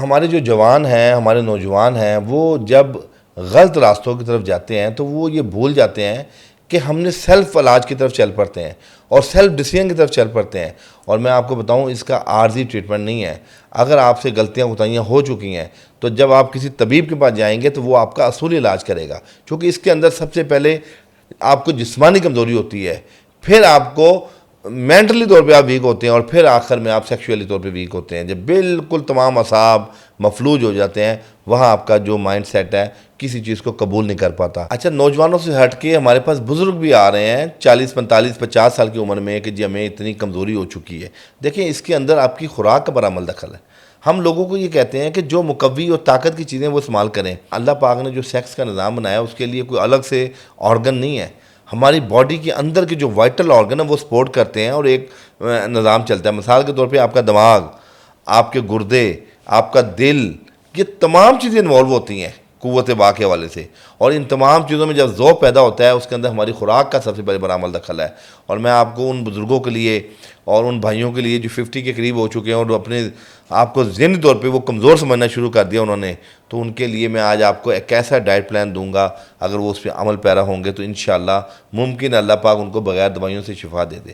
ہمارے جو جوان ہیں، ہمارے نوجوان ہیں، وہ جب غلط راستوں کی طرف جاتے ہیں تو وہ یہ بھول جاتے ہیں کہ ہم نے سیلف علاج کی طرف چل پڑتے ہیں اور سیلف ڈسیزن کی طرف چل پڑتے ہیں۔ اور میں آپ کو بتاؤں، اس کا عارضی ٹریٹمنٹ نہیں ہے۔ اگر آپ سے غلطیاں کوتاہیاں ہو چکی ہیں تو جب آپ کسی طبیب کے پاس جائیں گے تو وہ آپ کا اصولی علاج کرے گا، کیونکہ اس کے اندر سب سے پہلے آپ کو جسمانی کمزوری ہوتی ہے، پھر آپ کو مینٹلی طور پہ آپ ویک ہوتے ہیں، اور پھر آخر میں آپ سیکشولی طور پہ ویک ہوتے ہیں۔ جب بالکل تمام اعصاب مفلوج ہو جاتے ہیں، وہاں آپ کا جو مائنڈ سیٹ ہے کسی چیز کو قبول نہیں کر پاتا۔ اچھا، نوجوانوں سے ہٹ کے ہمارے پاس بزرگ بھی آ رہے ہیں 40 45 50 سال کی عمر میں کہ جی ہمیں اتنی کمزوری ہو چکی ہے۔ دیکھیں، اس کے اندر آپ کی خوراک کا بڑا عمل دخل ہے۔ ہم لوگوں کو یہ کہتے ہیں کہ جو مقوی اور طاقت کی چیزیں وہ استعمال کریں۔ اللہ پاک نے جو سیکس کا نظام بنایا اس کے لیے کوئی الگ سے آرگن نہیں ہے۔ ہماری باڈی کے اندر کے جو وائٹل آرگن ہیں وہ سپورٹ کرتے ہیں اور ایک نظام چلتا ہے۔ مثال کے طور پہ آپ کا دماغ، آپ کے گردے، آپ کا دل، یہ تمام چیزیں انوالو ہوتی ہیں قوت باقی حوالے سے، اور ان تمام چیزوں میں جب ذوق پیدا ہوتا ہے اس کے اندر ہماری خوراک کا سب سے بڑا عمل دخل ہے۔ اور میں آپ کو ان بزرگوں کے لیے اور ان بھائیوں کے لیے جو 50 کے قریب ہو چکے ہیں اور اپنے آپ کو ذہنی طور پہ وہ کمزور سمجھنا شروع کر دیا انہوں نے، تو ان کے لیے میں آج آپ کو ایک ایسا ڈائٹ پلان دوں گا، اگر وہ اس پہ عمل پیرا ہوں گے تو انشاءاللہ ممکن ہے اللہ پاک ان کو بغیر دوائیوں سے شفا دے دے۔